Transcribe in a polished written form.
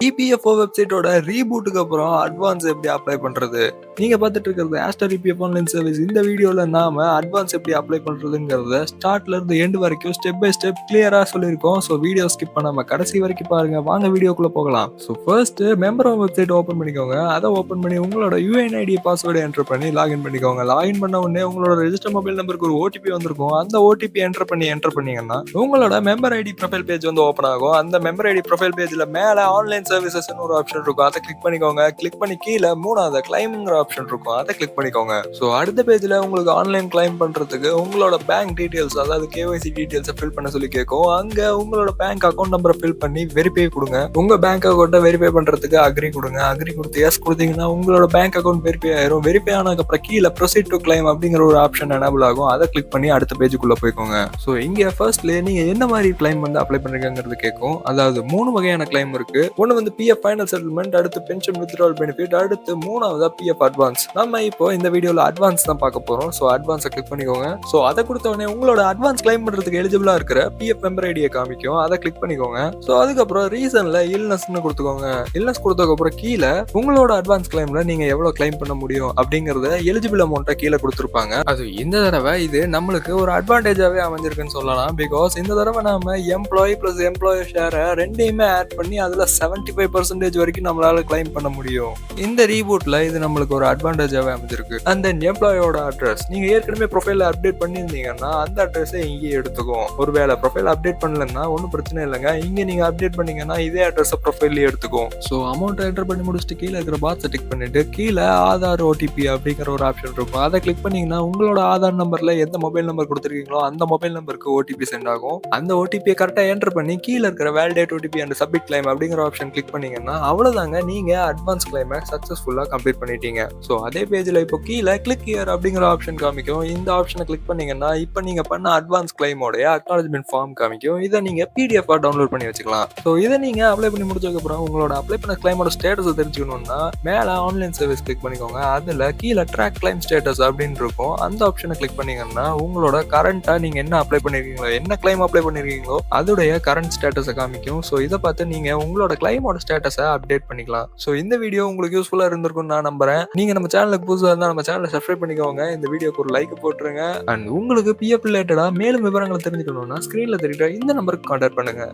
EPFO வெப்சைட்டோட ரீபூட்டுக்கு அப்புறம் advance எப்படி அப்ளை பண்றது? நீங்க பார்த்துட்டு இருக்கிறது ஆஸ்டர் EPFO ஆன்லைன் சர்வீஸ். இந்த வீடியோல நாம அட்வான்ஸ் எப்படி அப்ளை பண்றதுங்கிறத ஸ்டார்ட்ல இருந்து எண்ட் வரைக்கும் ஸ்டெப் பை ஸ்டெப் கிளியரா சொல்லியிருக்கோம். ஸோ வீடியோ ஸ்கிப் பண்ணாம கடைசி வரைக்கும் பாருங்க. வாங்க வீடியோக்குள்ள போகலாம். So first member website open பண்ணிக்கோங்க. அதை ஓபன் பண்ணி உங்களோட UNID பாஸ்வேர்டு என்டர் பண்ணி லாகின் பண்ணிக்கோங்க. லாகின் பண்ண உடனே உங்களோட ரெஜிஸ்டர் மொபைல் நம்பருக்கு ஒரு OTP வந்திருக்கும். அந்த OTP என்டர் பண்ணீங்கன்னா உங்களோட மெம்பர் ஐடி ப்ரொஃபைல் பேஜ் வந்து ஓபன் ஆகும். அந்த மெம்பர் ஐடி ப்ரொஃபைல் பேஜ்ல மேல ஆன்லைன் சர்வீசஸ் ஒரு ஆப்ஷன் இருக்கும். அதை கிளிக் பண்ணிக்கோங்க. கிளிக் பண்ணி கீழே மூணாவது கிளைம்ங்கிற ஆப்ஷன் இருக்கும். அதை கிளிக் பண்ணிக்கோங்க. சோ அடுத்த பேஜ்ல உங்களுக்கு ஆன்லைன் கிளைம் பண்றதுக்கு உங்களோட பேங்க் டீடைல்ஸ், அதாவது KYC டீடைல்ஸ் ஃபில் பண்ண சொல்லி கேட்கும். அங்க உங்களோட பேங்க் அக்கௌண்ட் நம்பரை ஃபில் பண்ணி வெரிஃபை கொடுங்க. உங்க பேங்க் அக்கௌண்ட்டை வெரிஃபை பண்றதுக்கு அக்ரி கொடுங்க. அக்ரி கொடுத்து எஸ் கொடுத்தீங்கன்னா உங்களோட பேங்க் அக்கௌண்ட் வெரிஃபை ஆயிரும். வெரிஃபை ஆனதுக்கு அப்புறம் கீழே ப்ரொசீட் டு கிளைம் அப்படிங்கிற ஒரு ஆப்ஷன் எனேபிள் ஆகும். அதை கிளிக் பண்ணி அடுத்த பேஜுக்குள்ள போய்க்கோங்க. சோ இங்க ஃபர்ஸ்ட்ல நீங்க என்ன மாதிரி கிளைம் வந்து அப்ளை பண்றீங்கிறது கேட்கும். அதாவது 3 வகையான கிளைம் இருக்கு. ஒன்னு வந்து PF ஃபைனல் செட்டில்மெண்ட், அடுத்து பென்ஷன் வித்ட்ராவல் பெனிஃபிட், அடுத்து மூணாவதா PF அட்வான்ஸ். நம்ம இப்போ இந்த வீடியோல அட்வான்ஸ் தான் பார்க்க போறோம். சோ அட்வான்ஸை கிளிக் பண்ணிக்கோங்க. சோ அதை கொடுத்த உடனே உங்களோட அட்வான்ஸ் கிளைம் பண்றதுக்கு எலிஜிபிளா இருக்கிற PF மெம்பர் ஐடியை காமிக்கும். அதை கிளிக் பண்ணிக்கோங்க. சோ அதுக்கப்புறம் ரீசன்ல இல்னஸ்னு கொடுத்துக்கோங்க. இல்னஸ் கொடுத்ததுக்கு அப்புறம் கீழே உங்களோட அட்வான்ஸ் கிளைம்ல நீங்க எவ்வளவு கிளைம் பண்ண முடியும் அப்படிங்கறத எலிஜிபிள் அமௌண்ட்டை கீழே கொடுத்துருப்பாங்க. அது இந்த தடவை இது நம்மளுக்கு ஒரு அட்வான்டேஜாவே அமைஞ்சிருக்குன்னு சொல்லலாம். பிகாஸ் இந்த தடவை நாம எம்ப்ளாயி பிளஸ் எம்ப்ளாயி ஷேரை ரெண்டையுமே ஆட் பண்ணி அதுல 75% வரைக்கும் நம்மளால கிளைம் பண்ண முடியும். இந்த ரீபூட்ல இது நம்மளுக்கு ஒரு அட்வான்டேஜாவே அமைஞ்சிருக்கு. அண்ட் தென் எம்ப்ளாயோட அட்ரஸ், நீங்க ஏற்கனவே ப்ரொஃபைல அப்டேட் பண்ணியிருந்தீங்கன்னா அந்த அட்ரஸை இங்கே எடுத்துக்கும். ஒருவேளை ப்ரொஃபைல் அப்டேட் பண்ணலன்னா ஒன்றும் பிரச்சனை இல்லைங்க. இங்க நீங்க அப்டேட் பண்ணீங்கன்னா இதே அட்ரஸ் ப்ரொஃபைல்ல எடுத்துக்கும். ஸோ அமௌண்ட் என்டர் பண்ணி முடிச்சுட்டு கீழே இருக்கிற பாக்ஸை டிக் பண்ணிட்டு கீழே ஆதார் OTP அப்படிங்கிற ஒரு ஆப்ஷன் இருக்கும். அதை கிளிக் பண்ணீங்கன்னா உங்களோட ஆதார் நம்பர்ல எந்த மொபைல் நம்பர் கொடுத்துருக்கீங்களோ அந்த மொபைல் நம்பருக்கு OTP சென்ட் ஆகும். அந்த OTP கரெக்டா என்டர் பண்ணி கீழே இருக்கிற validate OTP and submit claim அப்படிங்கிற ஆப்ஷன் கிளிக் பண்ணீங்கன்னா அவ்வளவுதாங்க, நீங்க அட்வான்ஸ் கிளைமை சக்சஸ்ஃபுல்லா கம்ப்ளீட் பண்ணிட்டீங்க. சோ அதே பேஜ்ல இப்போ கீழே கிளிக் ஹியர் அப்படிங்கிற ஆப்ஷன் காமிக்கும். இந்த ஆப்ஷனை கிளிக் பண்ணீங்கன்னா இப்போ நீங்க பண்ண அட்வான்ஸ் கிளைமோட அக்னாலஜ்மெண்ட் ஃபார்ம் காமிக்கும். இதை நீங்க PDF டவுன்லோட் பண்ணி வச்சுக்கலாம். சோ இதை நீங்க அப்ளை பண்ணி முடிச்சதுக்கு அப்புறம் உங்களோட அப்ளை பண்ண கிளைமோட ஸ்டேட்டஸ் தெரிஞ்சுக்கணும்னா மேல ஆன்லைன் சர்வீஸ் கிளிக் பண்ணிக்கோங்க. அதுல கீழே ட்ராக் கிளைம் ஸ்டேட்டஸ் அப்படின்னு இருக்கும். அந்த ஆப்ஷனை கிளிக் பண்ணீங்கன்னா உங்களோட கரண்டா நீங்க என்ன அப்ளை பண்ணிருக்கீங்களோ, என்ன கிளைம் அப்ளை பண்ணிருக்கீங்களோ அதோடைய கரண்ட் ஸ்டேட்டஸை காமிக்கும். சோ இதை பார்த்து நீங்க உங்களோட கிளைமோட ஸ்டேட்டஸை அப்டேட் பண்ணிக்கலாம். சோ இந்த வீடியோ உங்களுக்கு யூஸ்ஃபுல்லா இருந்திருக்கும் நான் நம்புறேன். நீங்க நம்ம சேனலுக்கு புதுசா இருந்தா நம்ம சேனலை சப்ஸ்கிரைப் பண்ணிக்கோங்க. இந்த வீடியோக்கு ஒரு லைக் போட்டுருங்க. அண்ட் உங்களுக்கு PF ரிலேட்டடா மேலும் விவரங்களை தெரிஞ்சுக்கணும்னா ஸ்கிரீன்ல தெரியுற இந்த நம்பருக்கு கான்டாக்ட் பண்ணுங்க.